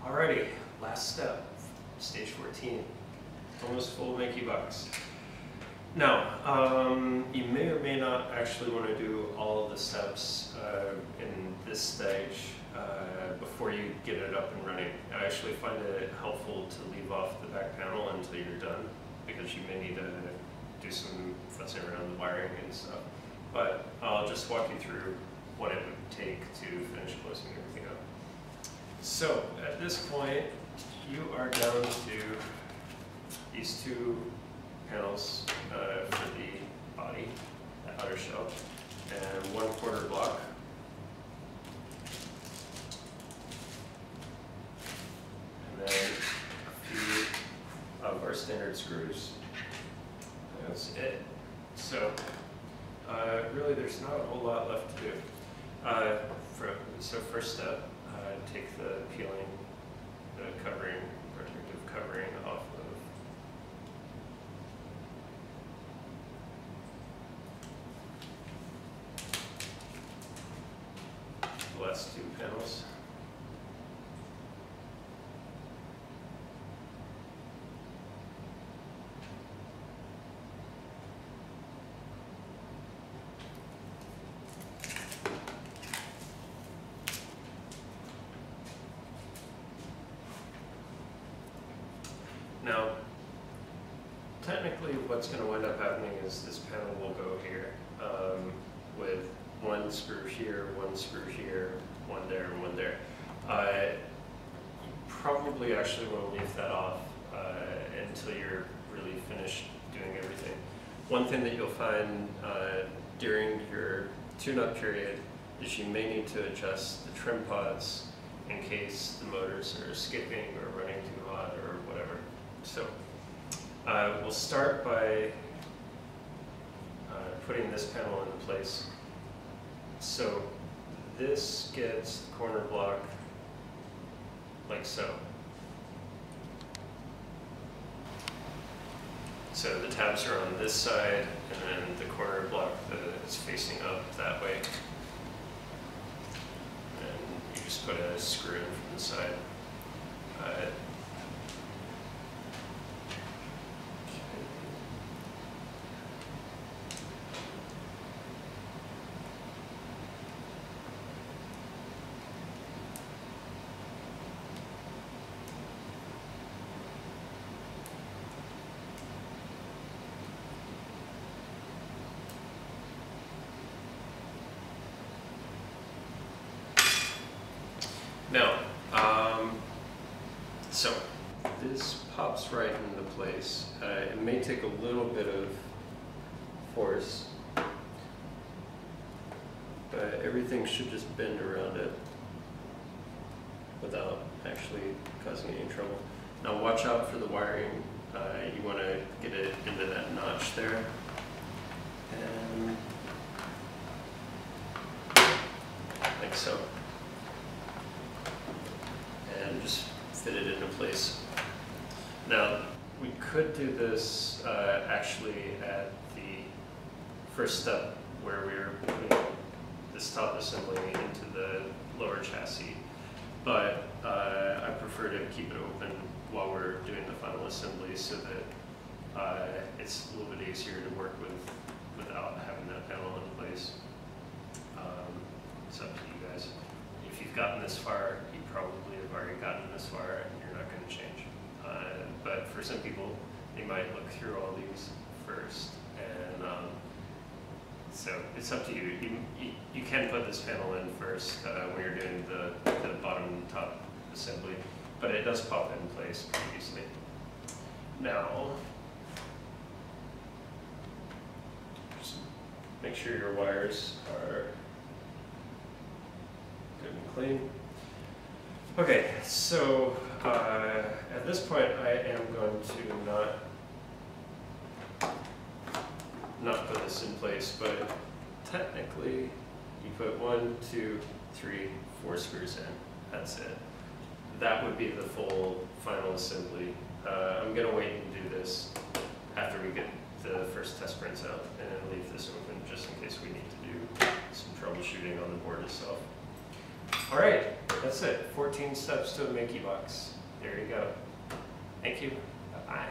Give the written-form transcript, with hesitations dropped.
Alrighty, last step, stage 14, almost full MakiBox. Now, you may or may not actually want to do all of the steps in this stage before you get it up and running. I actually find it helpful to leave off the back panel until you're done, because you may need to do some fussing around the wiring and stuff. But I'll just walk you through what it would take to finish closing everything up. So at this point, you are down to these two panels for the body, the outer shell, and 1/4 block. And then a few of our standard screws. That's it. So really there's not a whole lot left to do. So first step, take the peeling, the covering, protective covering off of the last two panels. Now, technically what's going to wind up happening is this panel will go here with one screw here, one screw here, one there, and one there. You probably actually want to leave that off until you're really finished doing everything. One thing that you'll find during your tune-up period is you may need to adjust the trim pods in case the motors are skipping or running too hot or whatever. So we'll start by putting this panel into place. So this gets the corner block like so. So the tabs are on this side, and then the corner block is facing up that way. And you just put a screw in from the side. Now, so this pops right into place. It may take a little bit of force, but everything should just bend around it without actually causing any trouble. Now watch out for the wiring. You want to get it into that notch there. And like so. And just fit it into place. Now, we could do this actually at the first step where we're putting this top assembly into the lower chassis, but I prefer to keep it open while we're doing the final assembly so that it's a little bit easier to work with without having that panel in place. It's up to you guys. If you've gotten this far, you probably have already gotten this far and you're not going to change. But for some people, they might look through all these first. And so it's up to you. You can put this panel in first when you're doing the bottom and top assembly, but it does pop in place pretty easily. Now, just make sure your wires are good and clean. Okay, so at this point I am going to not put this in place, but technically you put 1, 2, 3, 4 screws in. That's it. That would be the full final assembly. I'm going to wait and do this after we get the first test prints out and leave this open just in case we need to do some troubleshooting on the board itself. All right, that's it. 14 steps to a MakiBox. There you go. Thank you. Bye-bye.